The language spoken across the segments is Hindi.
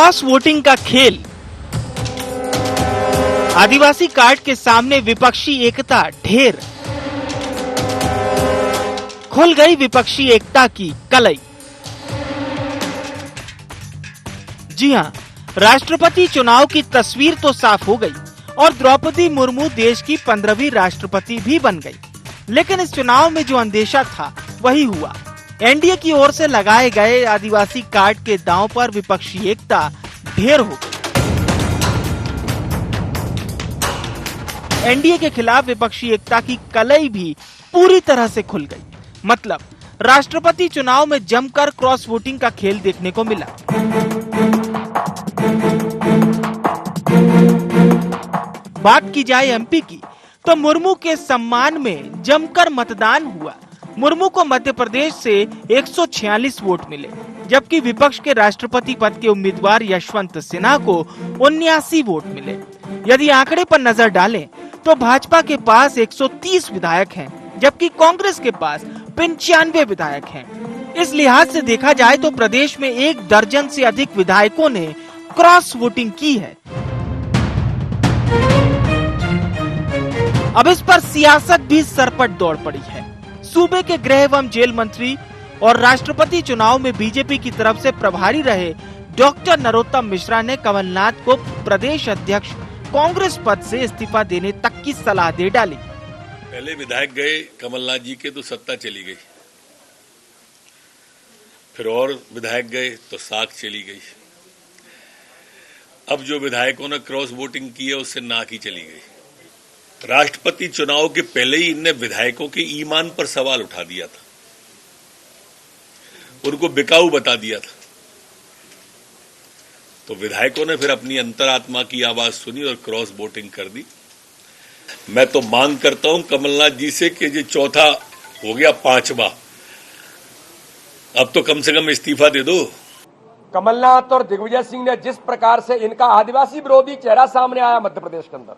क्रॉस वोटिंग का खेल। आदिवासी कार्ड के सामने विपक्षी एकता ढेर। खुल गई विपक्षी एकता की कलई। जी हां, राष्ट्रपति चुनाव की तस्वीर तो साफ हो गई और द्रौपदी मुर्मू देश की 15वीं राष्ट्रपति भी बन गई। लेकिन इस चुनाव में जो अंदेशा था वही हुआ। एनडीए की ओर से लगाए गए आदिवासी कार्ड के दांव पर विपक्षी एकता ढेर हो गई। एनडीए के खिलाफ विपक्षी एकता की कलई भी पूरी तरह से खुल गई। मतलब राष्ट्रपति चुनाव में जमकर क्रॉस वोटिंग का खेल देखने को मिला। बात की जाए एमपी की, तो मुर्मू के सम्मान में जमकर मतदान हुआ। मुर्मू को मध्य प्रदेश से 146 वोट मिले, जबकि विपक्ष के राष्ट्रपति पद के उम्मीदवार यशवंत सिन्हा को 79 वोट मिले। यदि आंकड़े पर नजर डालें तो भाजपा के पास 130 विधायक हैं, जबकि कांग्रेस के पास 95 विधायक हैं। इस लिहाज से देखा जाए तो प्रदेश में 1 दर्जन से अधिक विधायकों ने क्रॉस वोटिंग की है। अब इस पर सियासत भी सरपट दौड़ पड़ी है। सूबे के गृह एवं जेल मंत्री और राष्ट्रपति चुनाव में बीजेपी की तरफ से प्रभारी रहे डॉक्टर नरोत्तम मिश्रा ने कमलनाथ को प्रदेश अध्यक्ष कांग्रेस पद से इस्तीफा देने तक की सलाह दे डाली। पहले विधायक गए कमलनाथ जी के तो सत्ता चली गई, फिर और विधायक गए तो साख चली गई। अब जो विधायकों ने क्रॉस वोटिंग की है उससे नाक ही चली गई। राष्ट्रपति चुनाव के पहले ही इनने विधायकों के ईमान पर सवाल उठा दिया था, उनको बिकाऊ बता दिया था। तो विधायकों ने फिर अपनी अंतरात्मा की आवाज सुनी और क्रॉस वोटिंग कर दी। मैं तो मांग करता हूं कमलनाथ जी से कि ये चौथा हो गया 5वां, अब तो कम से कम इस्तीफा दे दो। कमलनाथ और दिग्विजय सिंह ने जिस प्रकार से इनका आदिवासी विरोधी चेहरा सामने आया मध्य प्रदेश के अंदर,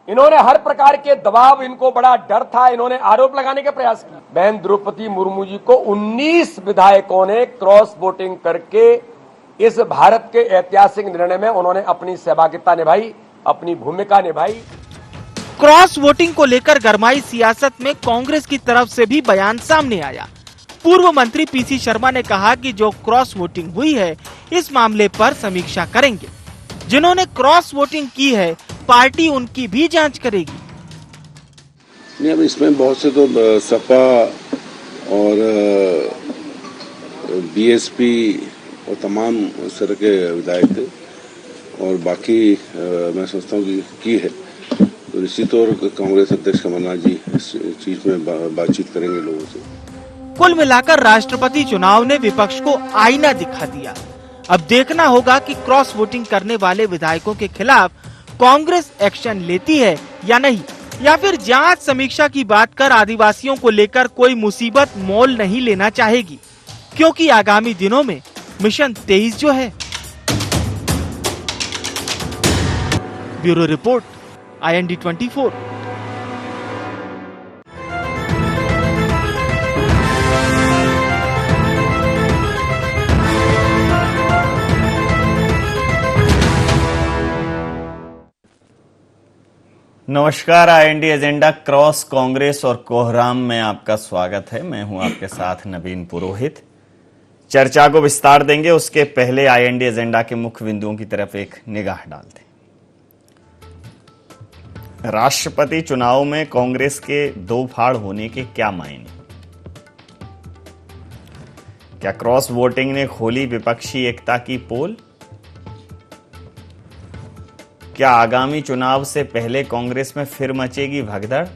इन्होंने हर प्रकार के दबाव, इनको बड़ा डर था, इन्होंने आरोप लगाने के प्रयास किए। बहन द्रौपदी मुर्मू जी को 19 विधायकों ने क्रॉस वोटिंग करके इस भारत के ऐतिहासिक निर्णय में उन्होंने अपनी सहभागिता निभाई, अपनी भूमिका निभाई। क्रॉस वोटिंग को लेकर गरमाई सियासत में कांग्रेस की तरफ से भी बयान सामने आया। पूर्व मंत्री पीसी शर्मा ने कहा कि जो क्रॉस वोटिंग हुई है इस मामले पर समीक्षा करेंगे। जिन्होंने क्रॉस वोटिंग की है पार्टी उनकी भी जांच करेगी। नहीं, अब इसमें बहुत से तो सपा और बीएसपी और तमाम इस तरह के विधायक थे और बाकी मैं सोचता हूँ की है तो निश्चित तौर कांग्रेस अध्यक्ष कमलनाथ जी इस चीज में बातचीत करेंगे लोगों से। कुल मिलाकर राष्ट्रपति चुनाव ने विपक्ष को आईना दिखा दिया। अब देखना होगा कि क्रॉस वोटिंग करने वाले विधायकों के खिलाफ कांग्रेस एक्शन लेती है या नहीं, या फिर जांच समीक्षा की बात कर आदिवासियों को लेकर कोई मुसीबत मोल नहीं लेना चाहेगी, क्योंकि आगामी दिनों में मिशन 23 जो है। Bureau report, IND 24। नमस्कार, IND एजेंडा क्रॉस कांग्रेस और कोहराम में आपका स्वागत है। मैं हूं आपके साथ नवीन पुरोहित। चर्चा को विस्तार देंगे, उसके पहले IND एजेंडा के मुख्य बिंदुओं की तरफ एक निगाह डालते हैं। राष्ट्रपति चुनाव में कांग्रेस के 2 फाड़ होने के क्या मायने? क्या क्रॉस वोटिंग ने खोली विपक्षी एकता की पोल? क्या आगामी चुनाव से पहले कांग्रेस में फिर मचेगी भगदड़?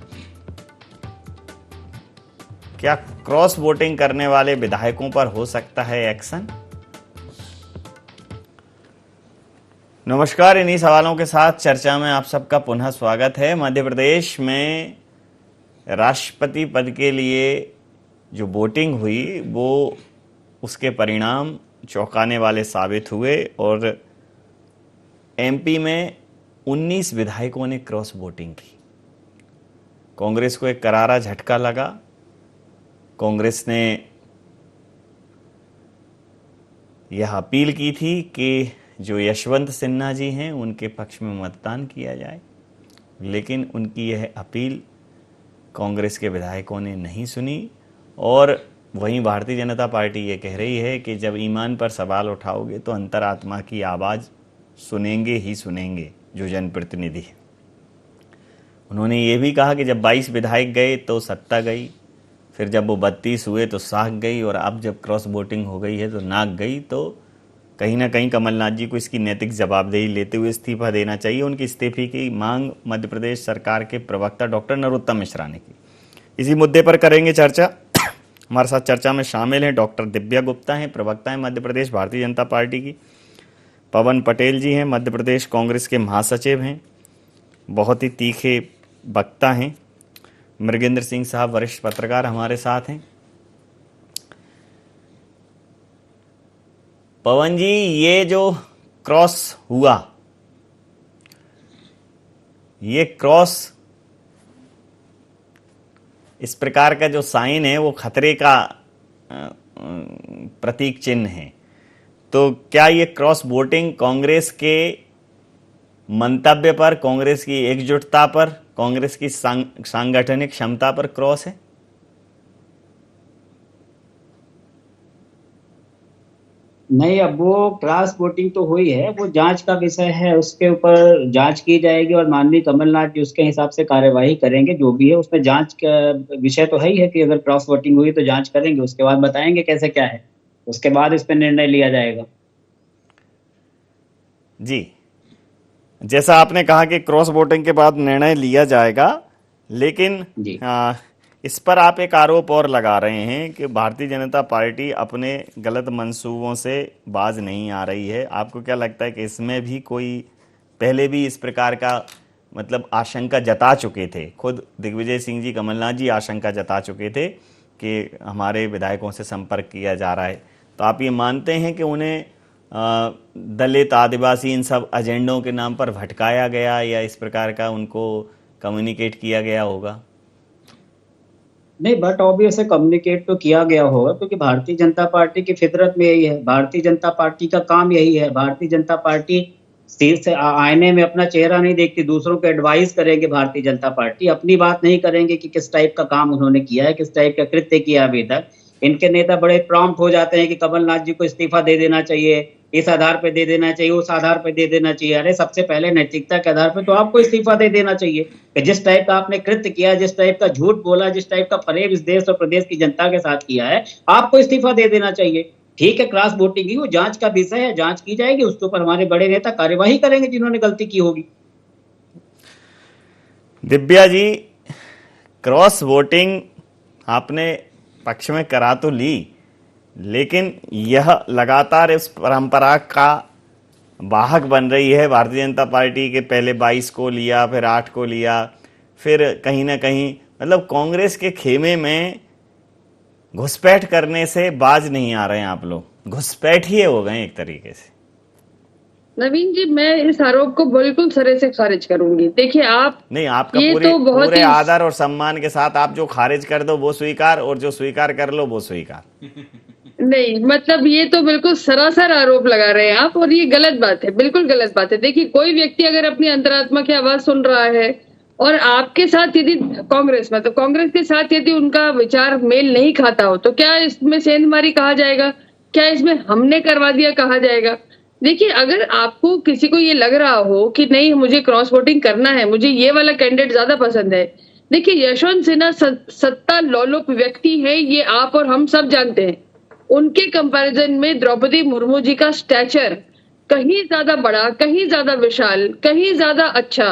क्या क्रॉस वोटिंग करने वाले विधायकों पर हो सकता है एक्शन? नमस्कार, इन्हीं सवालों के साथ चर्चा में आप सबका पुनः स्वागत है। मध्य प्रदेश में राष्ट्रपति पद के लिए जो वोटिंग हुई वो उसके परिणाम चौंकाने वाले साबित हुए और एमपी में 19 विधायकों ने क्रॉस वोटिंग की। कांग्रेस को एक करारा झटका लगा। कांग्रेस ने यह अपील की थी कि जो यशवंत सिन्हा जी हैं उनके पक्ष में मतदान किया जाए, लेकिन उनकी यह अपील कांग्रेस के विधायकों ने नहीं सुनी। और वहीं भारतीय जनता पार्टी ये कह रही है कि जब ईमान पर सवाल उठाओगे तो अंतरात्मा की आवाज़ सुनेंगे ही सुनेंगे जो जनप्रतिनिधि है। उन्होंने ये भी कहा कि जब 22 विधायक गए तो सत्ता गई, फिर जब वो 32 हुए तो साख गई, और अब जब क्रॉस वोटिंग हो गई है तो नाक गई। तो कहीं ना कहीं कमलनाथ जी को इसकी नैतिक जवाबदेही लेते हुए इस्तीफा देना चाहिए। उनकी इस्तीफे की मांग मध्य प्रदेश सरकार के प्रवक्ता डॉक्टर नरोत्तम मिश्रा ने की। इसी मुद्दे पर करेंगे चर्चा। हमारे साथ चर्चा में शामिल हैं डॉक्टर दिव्या गुप्ता हैं, प्रवक्ता हैं मध्य प्रदेश भारतीय जनता पार्टी की। पवन पटेल जी हैं, मध्य प्रदेश कांग्रेस के महासचिव हैं, बहुत ही तीखे वक्ता हैं। मृगेंद्र सिंह साहब वरिष्ठ पत्रकार हमारे साथ हैं। पवन जी, ये जो क्रॉस हुआ, ये क्रॉस इस प्रकार का जो साइन है वो खतरे का प्रतीक चिन्ह है। तो क्या ये क्रॉस वोटिंग कांग्रेस के मंतव्य पर, कांग्रेस की एकजुटता पर, कांग्रेस की सांगठनिक क्षमता पर क्रॉस है? नहीं, अब वो क्रॉस वोटिंग तो हुई है, वो जांच का विषय है, उसके ऊपर जांच की जाएगी और माननीय कमलनाथ जी उसके हिसाब से कार्यवाही करेंगे। जो भी है उसमें जांच का विषय तो है ही है कि अगर क्रॉस वोटिंग हुई तो जांच करेंगे, उसके बाद बताएंगे कैसे क्या है, उसके बाद इस पर निर्णय लिया जाएगा। जी, जैसा आपने कहा कि क्रॉस वोटिंग के बाद निर्णय लिया जाएगा, लेकिन इस पर आप एक आरोप और लगा रहे हैं कि भारतीय जनता पार्टी अपने गलत मंसूबों से बाज नहीं आ रही है। आपको क्या लगता है कि इसमें भी कोई पहले भी इस प्रकार का मतलब आशंका जता चुके थे? खुद दिग्विजय सिंह जी, कमलनाथ जी आशंका जता चुके थे कि हमारे विधायकों से संपर्क किया जा रहा है। तो आप ये मानते हैं कि उन्हें दलित, आदिवासी, इन सब एजेंडों के नाम पर भटकाया गया या इस प्रकार का उनको कम्युनिकेट किया गया होगा? नहीं, बट ऑब्वियसली कम्युनिकेट तो किया गया होगा, क्योंकि भारतीय जनता पार्टी की फितरत में यही है, भारतीय जनता पार्टी का काम यही है। भारतीय जनता पार्टी सिर से आईने में अपना चेहरा नहीं देखती, दूसरों को एडवाइस करेंगे। भारतीय जनता पार्टी अपनी बात नहीं करेंगे कि किस टाइप का काम उन्होंने किया है, किस टाइप का कृत्य किया अभी तक। इनके नेता बड़े प्रॉम्प्ट हो जाते हैं कि कमलनाथ जी को इस्तीफा दे देना चाहिए, इस आधार पे दे देना चाहिए, उस आधार पे दे देना चाहिए। अरे सबसे पहले नैतिकता के आधार पे तो आपको इस्तीफा दे देना चाहिए कि जिस टाइप का आपने कृत्य किया, जिस टाइप का झूठ बोला, जिस टाइप का फरेब इस देश और प्रदेश की जनता के साथ किया है, आपको इस्तीफा दे देना चाहिए। ठीक है, क्रॉस वोटिंग ही वो जांच का विषय है, जांच की जाएगी, उसके ऊपर हमारे बड़े नेता कार्यवाही करेंगे जिन्होंने गलती की होगी। दिव्या जी, क्रॉस वोटिंग आपने पक्ष में करा तो ली, लेकिन यह लगातार इस परंपरा का वाहक बन रही है। भारतीय जनता पार्टी के पहले 22 को लिया, फिर 8 को लिया, फिर कहीं ना कहीं मतलब कांग्रेस के खेमे में घुसपैठ करने से बाज नहीं आ रहे हैं आप लोग, घुसपैठ ही हो गए एक तरीके से। नवीन जी, मैं इस आरोप को बिल्कुल सिरे से खारिज करूंगी। देखिए, आप नहीं, आपका ये पूरे, तो बहुत पूरे ही आदर और सम्मान के साथ आप जो खारिज कर दो वो स्वीकार, और जो स्वीकार कर लो वो स्वीकार। नहीं, मतलब ये तो बिल्कुल सरासर आरोप लगा रहे हैं आप, और ये गलत बात है, बिल्कुल गलत बात है। देखिए, कोई व्यक्ति अगर अपनी अंतरात्मा की आवाज सुन रहा है और आपके साथ यदि कांग्रेस, मतलब कांग्रेस के साथ यदि उनका विचार मेल नहीं खाता हो, तो क्या इसमें सेंधमारी कहा जाएगा? क्या इसमें हमने करवा दिया कहा जाएगा? देखिए, अगर आपको किसी को ये लग रहा हो कि नहीं मुझे क्रॉस वोटिंग करना है, मुझे ये वाला कैंडिडेट ज्यादा पसंद है, देखिए यशवंत सिन्हा सत्ता लोलुप व्यक्ति है, ये आप और हम सब जानते हैं। उनके कंपैरिजन में द्रौपदी मुर्मू जी का स्टैचर कहीं ज्यादा बड़ा, कहीं ज्यादा विशाल, कहीं ज्यादा अच्छा।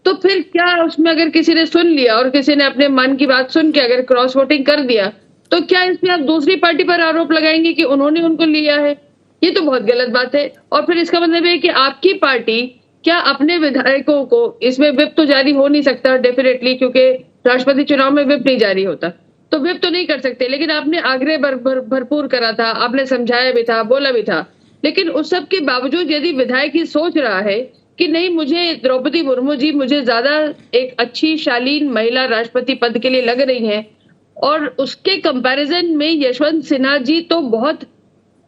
तो फिर क्या उसमें अगर किसी ने सुन लिया और किसी ने अपने मन की बात सुन के अगर क्रॉस वोटिंग कर दिया, तो क्या इसमें आप दूसरी पार्टी पर आरोप लगाएंगे कि उन्होंने उनको लिया है? ये तो बहुत गलत बात है। और फिर इसका मतलब है कि आपकी पार्टी क्या अपने विधायकों को, इसमें व्हिप तो जारी हो नहीं सकता डेफिनेटली, क्योंकि राष्ट्रपति चुनाव में व्हिप नहीं जारी होता, तो व्हिप तो नहीं कर सकते, लेकिन आपने आग्रह भरपूर करा था, आपने समझाया भी था, बोला भी था। लेकिन उस सब के बावजूद यदि विधायक ही सोच रहा है कि नहीं, मुझे द्रौपदी मुर्मू जी मुझे ज्यादा एक अच्छी शालीन महिला राष्ट्रपति पद के लिए लग रही हैं, और उसके कंपैरिजन में यशवंत सिन्हा जी तो बहुत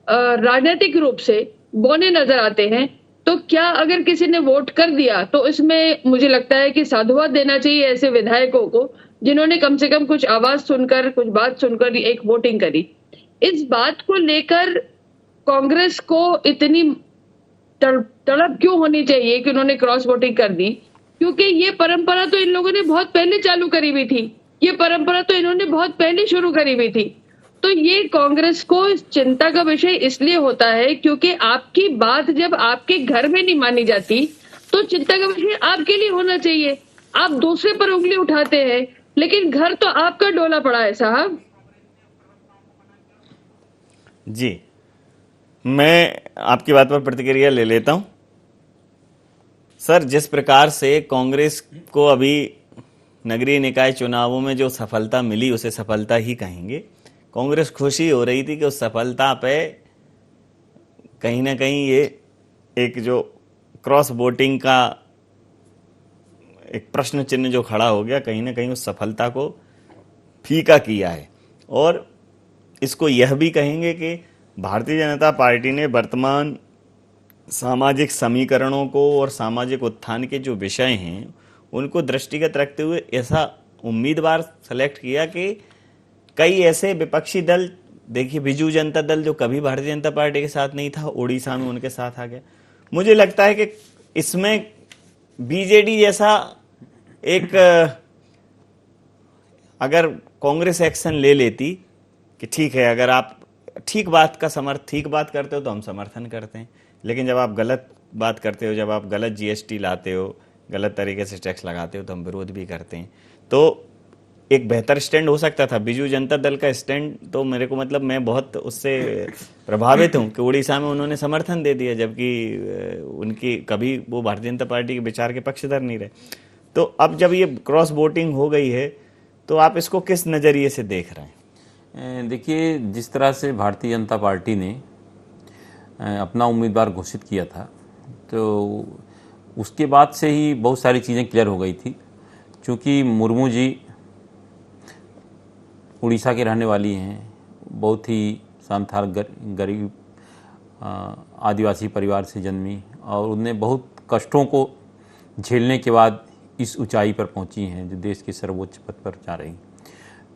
राजनीतिक रूप से बौने नजर आते हैं, तो क्या अगर किसी ने वोट कर दिया तो इसमें मुझे लगता है कि साधुवाद देना चाहिए ऐसे विधायकों को जिन्होंने कम से कम कुछ आवाज सुनकर, कुछ बात सुनकर एक वोटिंग करी। इस बात को लेकर कांग्रेस को इतनी तड़प क्यों होनी चाहिए कि उन्होंने क्रॉस वोटिंग कर दी? क्योंकि ये परंपरा तो इन लोगों ने बहुत पहले चालू करी हुई थी, ये परंपरा तो इन्होंने बहुत पहले शुरू करी हुई थी। तो ये कांग्रेस को चिंता का विषय इसलिए होता है क्योंकि आपकी बात जब आपके घर में नहीं मानी जाती तो चिंता का विषय आपके लिए होना चाहिए। आप दूसरे पर उंगली उठाते हैं, लेकिन घर तो आपका डोला पड़ा है साहब। जी, मैं आपकी बात पर प्रतिक्रिया ले लेता हूं। सर, जिस प्रकार से कांग्रेस को अभी नगरीय निकाय चुनावों में जो सफलता मिली उसे सफलता ही कहेंगे। कांग्रेस खुशी हो रही थी कि उस सफलता पे कहीं ना कहीं ये एक जो क्रॉस वोटिंग का एक प्रश्न चिन्ह जो खड़ा हो गया, कहीं ना कहीं उस सफलता को फीका किया है। और इसको यह भी कहेंगे कि भारतीय जनता पार्टी ने वर्तमान सामाजिक समीकरणों को और सामाजिक उत्थान के जो विषय हैं उनको दृष्टिगत रखते हुए ऐसा उम्मीदवार सेलेक्ट किया कि कई ऐसे विपक्षी दल, देखिए बिजू जनता दल जो कभी भारतीय जनता पार्टी के साथ नहीं था, उड़ीसा में उनके साथ आ गया। मुझे लगता है कि इसमें बीजेडी जैसा एक अगर कांग्रेस एक्शन ले लेती कि ठीक है, अगर आप ठीक बात करते हो तो हम समर्थन करते हैं, लेकिन जब आप गलत बात करते हो, जब आप गलत जीएसटी लाते हो, गलत तरीके से टैक्स लगाते हो तो हम विरोध भी करते हैं। तो एक बेहतर स्टैंड हो सकता था। बिजू जनता दल का स्टैंड तो मेरे को मतलब मैं बहुत उससे प्रभावित हूं कि उड़ीसा में उन्होंने समर्थन दे दिया, जबकि उनकी कभी वो भारतीय जनता पार्टी के विचार के पक्षधर नहीं रहे। तो अब जब ये क्रॉस वोटिंग हो गई है तो आप इसको किस नज़रिए से देख रहे हैं? देखिए, जिस तरह से भारतीय जनता पार्टी ने अपना उम्मीदवार घोषित किया था तो उसके बाद से ही बहुत सारी चीज़ें क्लियर हो गई थी। चूँकि मुर्मू जी उड़ीसा के रहने वाली हैं, बहुत ही संथाल गरीब आदिवासी परिवार से जन्मी और उन्हें बहुत कष्टों को झेलने के बाद इस ऊंचाई पर पहुंची हैं जो देश के सर्वोच्च पद पर जा रही।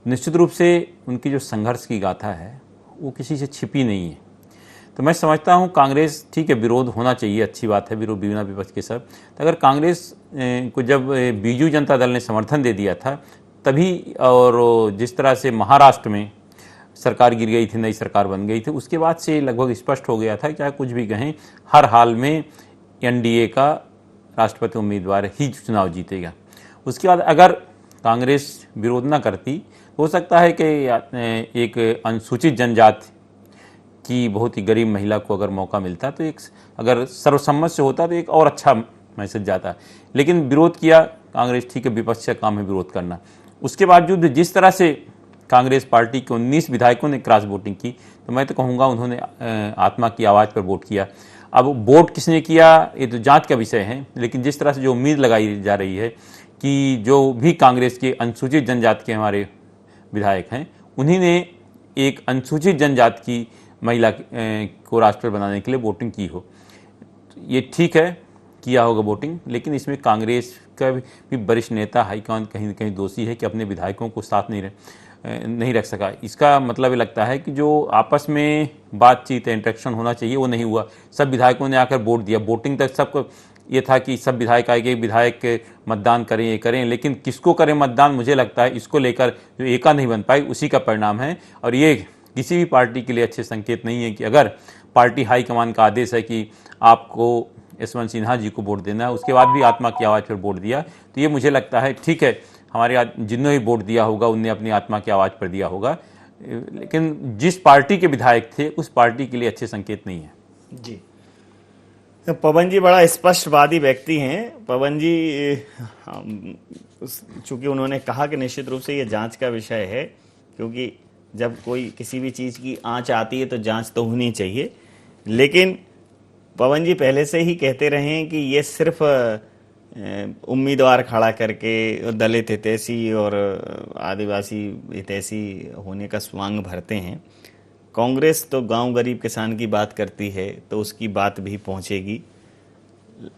निश्चित रूप से उनकी जो संघर्ष की गाथा है वो किसी से छिपी नहीं है। तो मैं समझता हूँ कांग्रेस, ठीक है, विरोध होना चाहिए, अच्छी बात है, विरोध बिना विपक्ष के सब। तो अगर कांग्रेस को जब बीजू जनता दल ने समर्थन दे दिया था तभी, और जिस तरह से महाराष्ट्र में सरकार गिर गई थी, नई सरकार बन गई थी, उसके बाद से लगभग स्पष्ट हो गया था कि चाहे कुछ भी कहें, हर हाल में एनडीए का राष्ट्रपति उम्मीदवार ही चुनाव जीतेगा। उसके बाद अगर कांग्रेस विरोध न करती, हो सकता है कि एक अनुसूचित जनजाति की बहुत ही गरीब महिला को अगर मौका मिलता तो एक, अगर सर्वसम्मत से होता तो एक और अच्छा मैसेज जाता। लेकिन विरोध किया कांग्रेस, ठीक है, विपक्ष का काम है विरोध करना। उसके बावजूद जिस तरह से कांग्रेस पार्टी के 19 विधायकों ने क्रॉस वोटिंग की, तो मैं तो कहूँगा उन्होंने आत्मा की आवाज़ पर वोट किया। अब वोट किसने किया ये तो जांच का विषय है, लेकिन जिस तरह से जो उम्मीद लगाई जा रही है कि जो भी कांग्रेस के अनुसूचित जनजाति के हमारे विधायक हैं, उन्हीं ने एक अनुसूचित जनजाति की महिला को राष्ट्रपति बनाने के लिए वोटिंग की हो, ये ठीक है, किया होगा वोटिंग। लेकिन इसमें कांग्रेस का भी वरिष्ठ नेता हाईकमान कहीं न कहीं दोषी है कि अपने विधायकों को साथ नहीं रख सका। इसका मतलब ये लगता है कि जो आपस में बातचीत, इंटरेक्शन होना चाहिए वो नहीं हुआ। सब विधायकों ने आकर वोट दिया, वोटिंग तक सबको ये था कि सब विधायक आएंगे, विधायक मतदान करें, ये करें, लेकिन किसको करें मतदान, मुझे लगता है इसको लेकर जो एका नहीं बन पाई उसी का परिणाम है। और ये किसी भी पार्टी के लिए अच्छे संकेत नहीं है कि अगर पार्टी हाईकमान का आदेश है कि आपको यशवंत सिन्हा जी को वोट देना है, उसके बाद भी आत्मा की आवाज़ पर वोट दिया, तो ये मुझे लगता है ठीक है, हमारे जिन्होंने भी वोट दिया होगा उनने अपनी आत्मा की आवाज़ पर दिया होगा, लेकिन जिस पार्टी के विधायक थे उस पार्टी के लिए अच्छे संकेत नहीं है। जी, तो पवन जी बड़ा स्पष्टवादी व्यक्ति हैं। पवन जी, चूंकि उन्होंने कहा कि निश्चित रूप से ये जांच का विषय है, क्योंकि जब कोई किसी भी चीज़ की आंच आती है तो जांच तो होनी चाहिए, लेकिन पवन जी पहले से ही कहते रहे हैं कि ये सिर्फ उम्मीदवार खड़ा करके दलित हितैषी और आदिवासी हितैषी होने का स्वांग भरते हैं। कांग्रेस तो गांव गरीब किसान की बात करती है तो उसकी बात भी पहुंचेगी।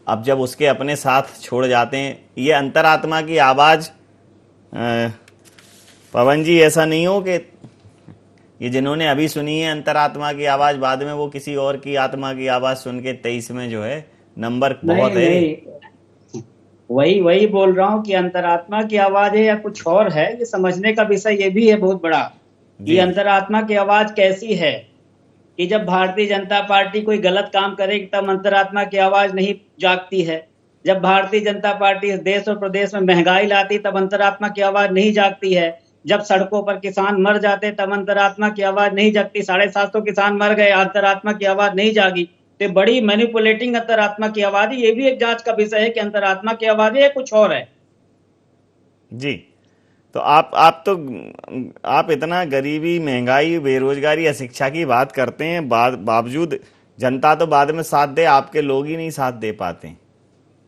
अब जब उसके अपने साथ छोड़ जाते हैं, ये अंतरात्मा की आवाज़, पवन जी ऐसा नहीं हो कि ये जिन्होंने अभी सुनी है अंतरात्मा की आवाज़, बाद में वो किसी और की आत्मा की आवाज़ सुन के 23 में जो है नंबर बहुत है। नहीं, वही बोल रहा हूँ कि अंतरात्मा की आवाज है या कुछ और है, ये समझने का विषय ये भी है बहुत बड़ा। ये अंतरात्मा की आवाज कैसी है कि जब भारतीय जनता पार्टी कोई गलत काम करेगी तब अंतरात्मा की आवाज नहीं जागती है। जब भारतीय जनता पार्टी इस देश और प्रदेश में महंगाई लाती तब अंतरात्मा की आवाज नहीं जागती है। जब सड़कों पर किसान मर जाते तब अंतरात्मा की आवाज नहीं जागती। 750 किसान मर गए, अंतरात्मा की आवाज नहीं जागी। तो बड़ी मैनिपुलेटिंग अंतरात्मा की आवाज है। ये भी एक जांच का विषय है कि अंतरात्मा की आवाज है कुछ और है। जी, तो आप इतना गरीबी, महंगाई, बेरोजगारी, अशिक्षा की बात करते हैं, बावजूद जनता तो बाद में साथ दे, आपके लोग ही नहीं साथ दे पाते।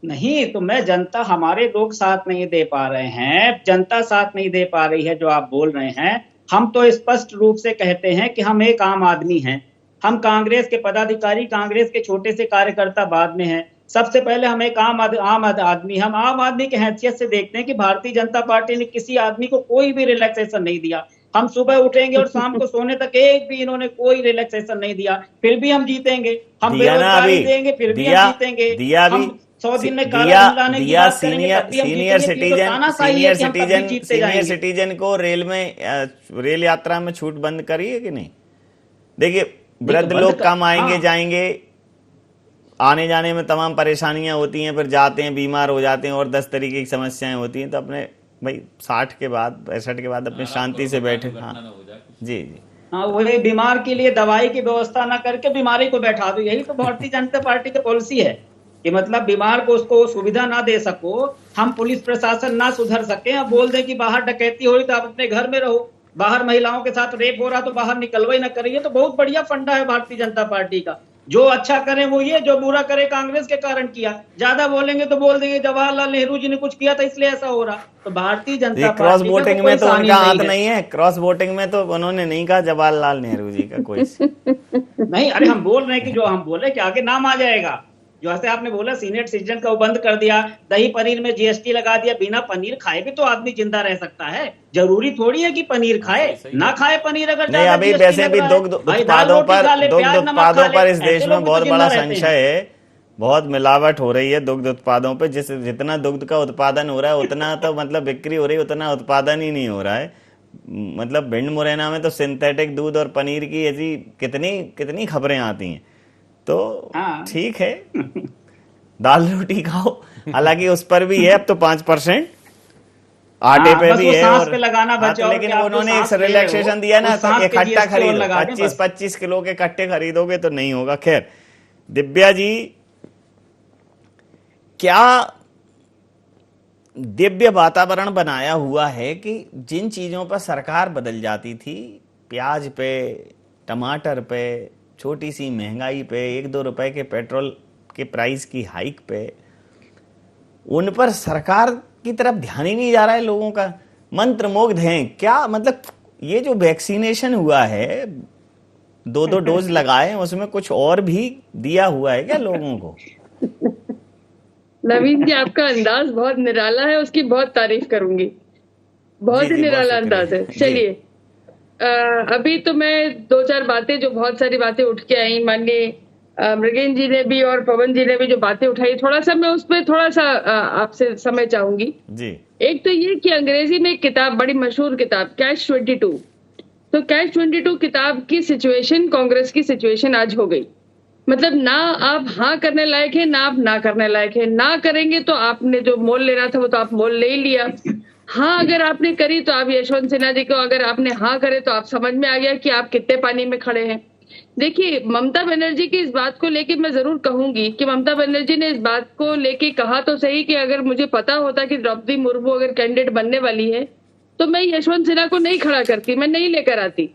नहीं तो मैं जनता, हमारे लोग साथ नहीं दे पा रहे हैं, जनता साथ नहीं दे पा रही है जो आप बोल रहे हैं। हम तो स्पष्ट रूप से कहते हैं कि हम एक आम आदमी हैं। हम कांग्रेस के पदाधिकारी, कांग्रेस के छोटे से कार्यकर्ता बाद में हैं। सबसे पहले हम एक आम आदमी, हम आम आदमी की हैसियत से देखते हैं कि भारतीय जनता पार्टी ने किसी आदमी को कोई भी रिलैक्सेशन नहीं दिया। हम सुबह उठेंगे और शाम को सोने तक एक भी इन्होंने कोई रिलैक्सेशन नहीं दिया, फिर भी हम जीतेंगे। हम बेरोजगारी देंगे फिर भी हम जीतेंगे। 100 दिन में सीनियर सिटीजन को रेल यात्रा में छूट बंद करी है कि नहीं? देखिए, वृद्ध लोग कम आएंगे जाएंगे, आने जाने में तमाम परेशानियां होती हैं, फिर जाते हैं बीमार हो जाते हैं और 10 तरीके की समस्याएं होती हैं। तो अपने भाई 60 के बाद 65 के बाद अपने शांति से बैठे। हाँ जी जी, हाँ, वही बीमार के लिए दवाई की व्यवस्था ना करके बीमारी को बैठा दो। यही तो भारतीय जनता पार्टी की पॉलिसी है कि मतलब बीमार को उसको सुविधा ना दे सको, हम पुलिस प्रशासन ना सुधर सके, अब बोल दे कि बाहर डकैती हो रही तो आप अपने घर में रहो, बाहर महिलाओं के साथ रेप हो रहा तो बाहर निकलवा ही ना करिए। तो बहुत बढ़िया फंडा है भारतीय जनता पार्टी का। जो अच्छा करे वो ये, जो बुरा करे कांग्रेस के कारण किया। ज्यादा बोलेंगे तो बोल देंगे जवाहरलाल नेहरू जी ने कुछ किया था इसलिए ऐसा हो रहा। तो Bharatiya Janata party cross voting में तो उनका हाथ नहीं है। क्रॉस वोटिंग में तो उन्होंने नहीं कहा जवाहरलाल नेहरू जी का कोई नहीं। अरे हम बोल रहे हैं कि जो हम बोले कि आगे नाम आ जाएगा। जो ऐसे आपने बोला सीनियर सिटीजन का वो बंद कर दिया, दही पनीर में जीएसटी लगा दिया, बिना पनीर खाए भी तो आदमी जिंदा रह सकता है। जरूरी थोड़ी है कि पनीर खाए, ना खाए पनीर। अगर नहीं, अभी वैसे भी दुग्ध उत्पादों पर इस देश में बहुत बड़ा संशय है। बहुत मिलावट हो रही है दुग्ध उत्पादों पे। जितना दुग्ध का उत्पादन हो रहा है उतना तो मतलब बिक्री हो रही है, उतना उत्पादन ही नहीं हो रहा है। मतलब भिंड मुरैना में तो सिंथेटिक दूध और पनीर की ऐसी कितनी खबरें आती हैं। तो ठीक है, दाल रोटी खाओ। हालांकि उस पर भी है अब तो 5% आटे पे भी है। और लेकिन उन्होंने एक रिलैक्सेशन दिया ना, इकट्ठा खरीदो, 25 किलो के कट्टे खरीदोगे तो नहीं होगा। खैर, दिव्या जी, क्या दिव्य वातावरण बनाया हुआ है कि जिन चीजों पर सरकार बदल जाती थी, प्याज पे, टमाटर पे, छोटी सी महंगाई पे, 1-2 रुपए के पेट्रोल के प्राइस की हाइक पे, उन पर सरकार की तरफ ध्यान ही नहीं जा रहा है। लोगों का मंत्रमुग्ध हैं क्या? मतलब ये जो वैक्सीनेशन हुआ है, 2-2 डोज लगाए, उसमें कुछ और भी दिया हुआ है क्या लोगों को? नवीन जी, आपका अंदाज बहुत निराला है, उसकी बहुत तारीफ करूंगी। बहुत ही निराला अंदाज है। चलिए, अभी तो मैं 2-4 बातें, जो बहुत सारी बातें उठ के आई, माननीय मृगेन जी ने भी और पवन जी ने भी जो बातें उठाई, थोड़ा सा मैं उस पर थोड़ा सा आपसे समय चाहूंगी जी। एक तो ये कि अंग्रेजी में एक किताब, बड़ी मशहूर किताब, कैच 22, तो कैच 22 किताब की सिचुएशन कांग्रेस की सिचुएशन आज हो गई। मतलब ना आप हाँ करने लायक है, ना आप ना करने लायक है। ना करेंगे तो आपने जो मोल लेना था वो तो आप मोल ले ही लिया। हाँ अगर आपने करी तो आप यशवंत सिन्हा जी को, अगर आपने हाँ करे तो आप समझ में आ गया कि आप कितने पानी में खड़े हैं। देखिए, ममता बनर्जी की इस बात को लेके मैं जरूर कहूंगी कि ममता बनर्जी ने इस बात को लेके कहा तो सही कि अगर मुझे पता होता कि द्रौपदी मुर्मू अगर कैंडिडेट बनने वाली है तो मैं यशवंत सिन्हा को नहीं खड़ा करती, मैं नहीं लेकर आती।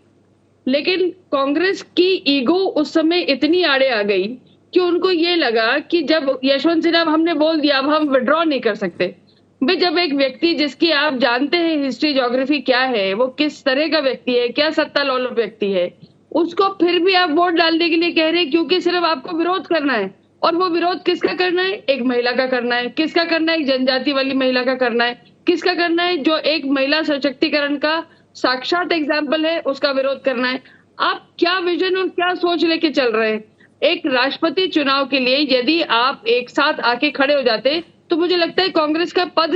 लेकिन कांग्रेस की ईगो उस समय इतनी आड़े आ गई कि उनको ये लगा कि जब यशवंत सिन्हा हमने बोल दिया, अब हम विड्रॉ नहीं कर सकते। भाई, जब एक व्यक्ति जिसकी आप जानते हैं हिस्ट्री ज्योग्राफी क्या है, वो किस तरह का व्यक्ति है, क्या सत्ता लोलुप व्यक्ति है, उसको फिर भी आप वोट डालने के लिए कह रहे हैं, क्योंकि सिर्फ आपको विरोध करना है। और वो विरोध किसका करना है? एक महिला का करना है। किसका करना है? एक जनजाति वाली महिला का करना है। किसका करना है? जो एक महिला सशक्तिकरण का साक्षात एग्जाम्पल है, उसका विरोध करना है। आप क्या विजन और क्या सोच लेके चल रहे हैं? एक राष्ट्रपति चुनाव के लिए यदि आप एक साथ आके खड़े हो जाते तो मुझे लगता है कांग्रेस का कद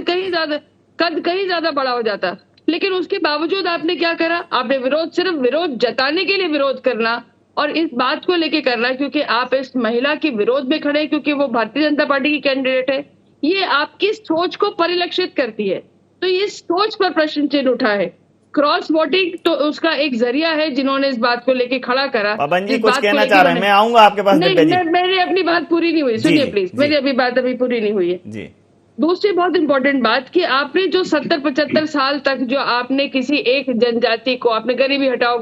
कहीं ज्यादा बड़ा हो जाता। लेकिन उसके बावजूद आपने क्या करा? आपने विरोध, सिर्फ विरोध जताने के लिए विरोध करना और इस बात को लेके करना क्योंकि आप इस महिला के विरोध में खड़े, क्योंकि वो भारतीय जनता पार्टी की कैंडिडेट है। ये आपकी सोच को परिलक्षित करती है। तो ये सोच पर प्रश्न चिन्ह उठा है। क्रॉस वोटिंग तो उसका एक जरिया है जिन्होंने इस बात को लेके खड़ा करा। पवन जी कुछ कहना चाह रहे हैं, मैं आऊंगा आपके पास। नहीं, मेरी अपनी बात पूरी नहीं हुई, सुनिए प्लीज, मेरी अभी बात पूरी नहीं हुई है जी। दूसरी बहुत इंपॉर्टेंट बात कि आपने जो 70-75 साल तक जो आपने किसी एक जनजाति को आपने गरीबी हटाओ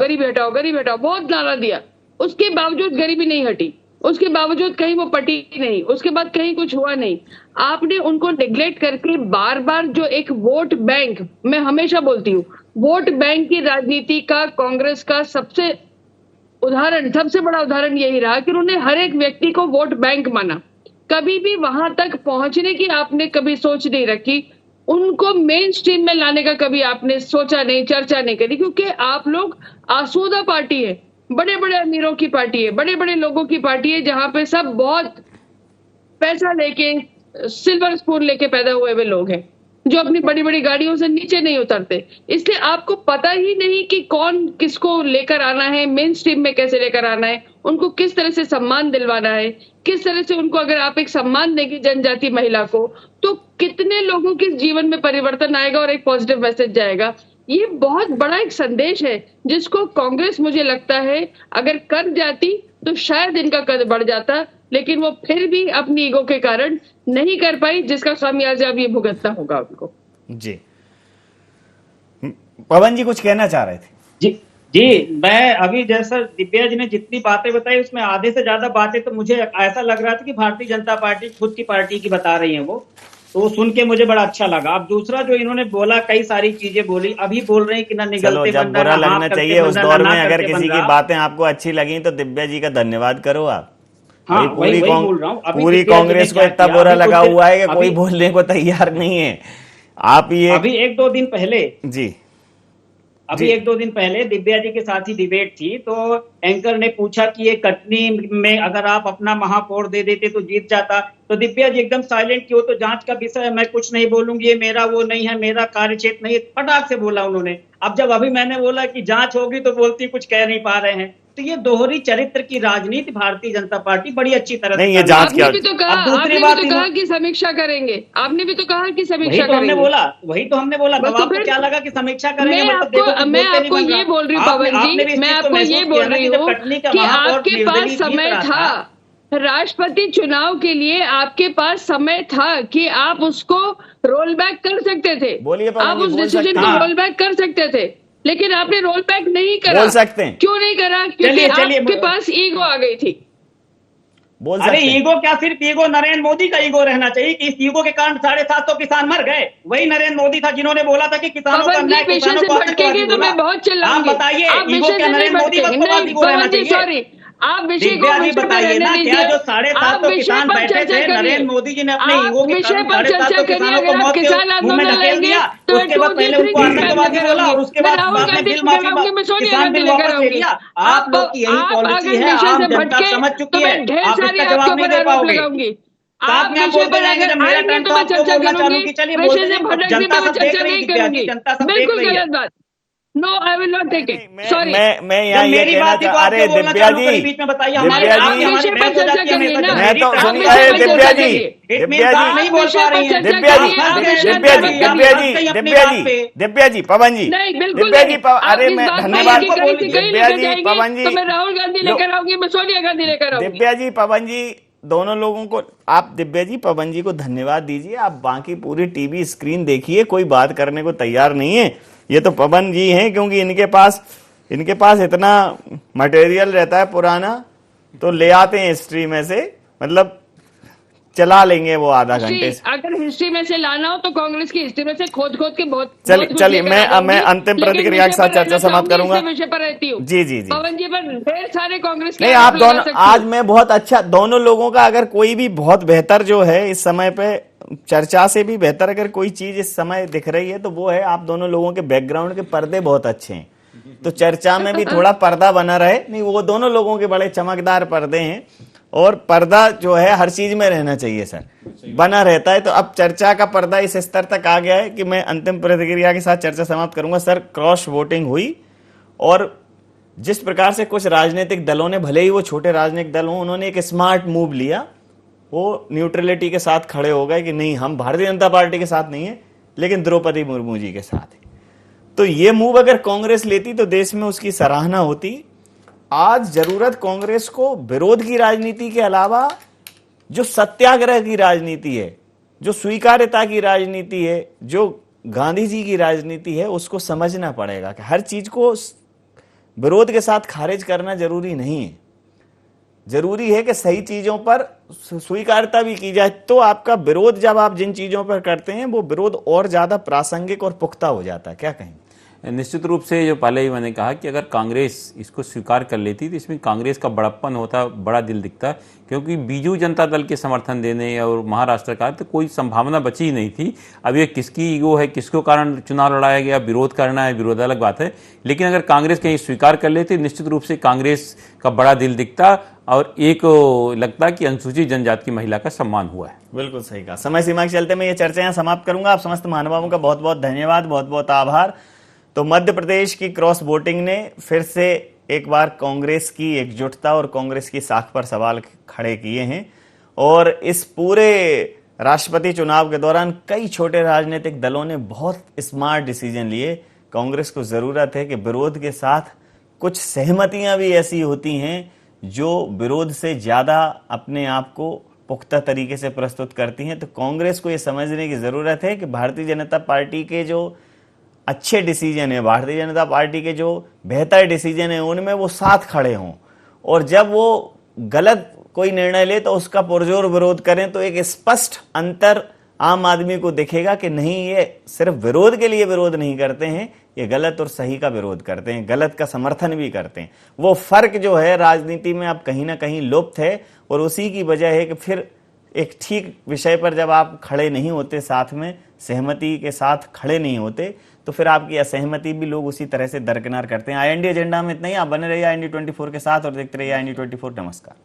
बहुत नारा दिया, उसके बावजूद गरीबी नहीं हटी, उसके बावजूद कहीं वो पटी नहीं, उसके बाद कहीं कुछ हुआ नहीं। आपने उनको नेग्लेक्ट करके बार बार जो एक वोट बैंक, मैं हमेशा बोलती हूँ, वोट बैंक की राजनीति का कांग्रेस का सबसे बड़ा उदाहरण यही रहा कि उन्होंने हर एक व्यक्ति को वोट बैंक माना। कभी भी वहां तक पहुंचने की आपने कभी सोच नहीं रखी, उनको मेन स्ट्रीम में लाने का कभी आपने सोचा नहीं, चर्चा नहीं करी, क्योंकि आप लोग आसूदा पार्टी है, बड़े बड़े अमीरों की पार्टी है, बड़े बड़े लोगों की पार्टी है, जहां पे सब बहुत पैसा लेके, सिल्वर स्पून लेके पैदा हुए हुए लोग हैं जो अपनी बड़ी बड़ी गाड़ियों से नीचे नहीं उतरते। इसलिए आपको पता ही नहीं कि कौन किसको लेकर आना है, मेन स्ट्रीम में कैसे लेकर आना है, उनको किस तरह से सम्मान दिलवाना है, किस तरह से उनको, अगर आप एक सम्मान देंगे जनजाति महिला को तो कितने लोगों के जीवन में परिवर्तन आएगा और एक पॉजिटिव मैसेज जाएगा। ये बहुत बड़ा एक संदेश है जिसको कांग्रेस, मुझे लगता है, अगर कर जाती तो शायद इनका कद बढ़ जाता, लेकिन वो फिर भी अपनी ईगो के कारण नहीं कर पाई, जिसका खामियाजा अब ये भुगतना होगा उनको। जी पवन जी कुछ कहना चाह रहे थे? जी, मैं अभी जैसा दिव्या जी ने जितनी बातें बताई उसमें आधे से ज्यादा बातें तो मुझे ऐसा लग रहा था कि भारतीय जनता पार्टी खुद की पार्टी की बता रही है वो, तो सुन के मुझे बड़ा अच्छा लगा। अब दूसरा जो इन्होंने बोला, कई सारी चीजें बोली, अभी बोल रहे हैं कि ना निगलते जब बुरा लगना चाहिए उस दौर में, अगर किसी की बातें आपको अच्छी लगी तो दिव्या जी का धन्यवाद करो आप। हाँ, वही बोल रहा हूँ। पूरी कांग्रेस को इतना बुरा लगा हुआ है कि कोई बोलने को तैयार नहीं है। आप ये अभी एक दो दिन पहले जी एक दो दिन पहले दिव्या जी के साथ ही डिबेट थी, तो एंकर ने पूछा कि ये कटनी में अगर आप अपना महापौर दे देते तो जीत जाता, तो दिव्या जी एकदम साइलेंट की, वो तो जांच का विषय है, मैं कुछ नहीं बोलूंगी, ये मेरा वो नहीं है, मेरा कार्य क्षेत्र नहीं है, फटाक से बोला उन्होंने। अब जब अभी मैंने बोला कि जांच होगी तो बोलती कुछ कह नहीं पा रहे हैं। तो ये दोहरी चरित्र की राजनीति भारतीय जनता पार्टी बड़ी अच्छी तरह से, नहीं ये जांच क्या, आपने भी तो कहा कि समीक्षा करेंगे, आपने भी तो कहा कि समीक्षा करेंगे। वही तो हमने बोला, तब आपको क्या लगा कि समीक्षा करेंगे? मैं आपको ये बोल रही हूँ पवन जी, मैं आपको ये बोल रही हूँ कि आपके पास समय था, राष्ट्रपति चुनाव के लिए आपके पास समय था कि आप उसको रोल बैक कर सकते थे, आप उस डिसीजन को रोल बैक कर सकते थे, लेकिन आपने रोल बैक नहीं करा। बोल सकते हैं क्यों नहीं करा? क्योंकि आपके पास ईगो आ गई थी। अरे ईगो क्या, सिर्फ ईगो नरेंद्र मोदी का ईगो रहना चाहिए कि इस ईगो के कारण 750 किसान मर गए। वही नरेंद्र मोदी था जिन्होंने बोला था कि किसानों का अन्याय, किसानों को भटकेंगे तो मैं बहुत चिल्लाऊंगी। आप बताइए, ईगो क्या नरेंद्र मोदी का ईगो रहना चाहिए? सॉरी, आप विषय को बताइए ना, क्या जो 750 किसान बैठे थे, नरेंद्र मोदी जी ने अपने ईगो के कारण 750 किसानों को मौत के मुंह में ढकेल दिया, उसके बाद पहले उनको आतंकवादी बोला और उसके बाद आपने बिल माफी, किसान बिल वापस ले लिया। आप लोग की यही पॉलिसी है, आम जनता समझ चुकी है, आप इसका जवाब नहीं दे पाओगे। आप में बोलते रहेंगे जब मेरा टर्न तो आपको बोलना चालू की, चलिए बोलते हैं, जनता सब देख रही है, जनता सब देख रही है। No, I will not take it. Sorry. मैं यहाँ ये कहना चाह, अरे दिव्या जी, बीच में बताइए, दिव्या जी, हमारे विषय पर चर्चा करिए ना। मैं तो सुनिए, दिव्या जी, नहीं बोल पा रही हैं, दिव्या जी, पवन जी, दिव्या जी, अरे मैं धन्यवाद, दिव्या जी, पवन जी, मैं राहुल गांधी लेकर आऊंगी, मैं सोनिया गांधी लेकर आऊंगी। दिव्या जी, पवन जी, दोनों लोगों को आप, दिव्या जी, पवन जी को धन्यवाद दीजिए। आप बाकी पूरी टीवी स्क्रीन देखिए, कोई बात करने को तैयार नहीं है। ये तो पवन जी हैं, क्योंकि इनके पास इतना मटेरियल रहता है पुराना, तो ले आते हैं हिस्ट्री में से, मतलब चला लेंगे वो आधा घंटे से। अगर हिस्ट्री में से लाना हो तो कांग्रेस की हिस्ट्री में से खोद के बहुत चलिए मैं अंतिम प्रतिक्रिया के साथ चर्चा समाप्त करूंगा। विषय पर रहती हूँ जी पवन जी पर ढेर सारे कांग्रेस के नहीं, आप दोनों आज मैं बहुत अच्छा, दोनों लोगों का अगर कोई भी बहुत बेहतर जो है इस समय पे चर्चा से भी बेहतर अगर कोई चीज इस समय दिख रही है तो वो है आप दोनों लोगों के बैकग्राउंड के पर्दे बहुत अच्छे हैं, तो चर्चा में भी थोड़ा पर्दा बना रहे। नहीं, वो दोनों लोगों के बड़े चमकदार पर्दे हैं और पर्दा जो है हर चीज में रहना चाहिए सर, बना रहता है। तो अब चर्चा का पर्दा इस स्तर तक आ गया है कि मैं अंतिम प्रतिक्रिया के साथ चर्चा समाप्त करूंगा। सर, क्रॉस वोटिंग हुई और जिस प्रकार से कुछ राजनीतिक दलों ने, भले ही वो छोटे राजनीतिक दल हों, उन्होंने एक स्मार्ट मूव लिया, वो न्यूट्रलिटी के साथ खड़े हो गए कि नहीं, हम भारतीय जनता पार्टी के साथ नहीं है लेकिन द्रौपदी मुर्मू जी के साथ है। तो ये मूव अगर कांग्रेस लेती तो देश में उसकी सराहना होती। आज जरूरत कांग्रेस को विरोध की राजनीति के अलावा जो सत्याग्रह की राजनीति है, जो स्वीकार्यता की राजनीति है, जो गांधी जी की राजनीति है, उसको समझना पड़ेगा कि हर चीज को विरोध के साथ खारिज करना जरूरी नहीं है। जरूरी है कि सही चीजों पर स्वीकार्यता भी की जाए, तो आपका विरोध जब आप जिन चीजों पर करते हैं वो विरोध और ज्यादा प्रासंगिक और पुख्ता हो जाता है। क्या कहेंगे? निश्चित रूप से जो पहले ही मैंने कहा कि अगर कांग्रेस इसको स्वीकार कर लेती तो इसमें कांग्रेस का बड़प्पन होता, बड़ा दिल दिखता, क्योंकि बीजू जनता दल के समर्थन देने और महाराष्ट्र का तो कोई संभावना बची ही नहीं थी। अब ये किसकी ईगो है, किसको कारण चुनाव लड़ाया गया, विरोध करना है, विरोध अलग बात है, लेकिन अगर कांग्रेस कहीं स्वीकार कर लेती निश्चित रूप से कांग्रेस का बड़ा दिल दिखता और एक लगता कि अनुसूचित जनजाति की महिला का सम्मान हुआ है। बिल्कुल सही कहा। समय सीमा के चलते मैं ये चर्चा यहाँ समाप्त करूंगा। आप समस्त महानुभावों का बहुत बहुत धन्यवाद, बहुत बहुत आभार। तो मध्य प्रदेश की क्रॉस वोटिंग ने फिर से एक बार कांग्रेस की एकजुटता और कांग्रेस की साख पर सवाल खड़े किए हैं और इस पूरे राष्ट्रपति चुनाव के दौरान कई छोटे राजनीतिक दलों ने बहुत स्मार्ट डिसीजन लिए। कांग्रेस को जरूरत है कि विरोध के साथ कुछ सहमतियां भी ऐसी होती हैं जो विरोध से ज्यादा अपने आप को पुख्ता तरीके से प्रस्तुत करती हैं। तो कांग्रेस को यह समझने की जरूरत है कि भारतीय जनता पार्टी के जो अच्छे डिसीजन है, भारतीय जनता पार्टी के जो बेहतर डिसीजन है, उनमें वो साथ खड़े हों और जब वो गलत कोई निर्णय ले तो उसका पुरजोर विरोध करें। तो एक स्पष्ट अंतर आम आदमी को दिखेगा कि नहीं, ये सिर्फ विरोध के लिए विरोध नहीं करते हैं, ये गलत और सही का विरोध करते हैं, गलत का समर्थन भी करते हैं। वो फर्क जो है राजनीति में अब कहीं ना कहीं लुप्त है और उसी की वजह है कि फिर एक ठीक विषय पर जब आप खड़े नहीं होते, साथ में सहमति के साथ खड़े नहीं होते, तो फिर आपकी असहमति भी लोग उसी तरह से दरकिनार करते हैं। IND एजेंडा में इतना ही। आप बने रहिए IND 24 के साथ और देखते रहिए IND 24। नमस्कार।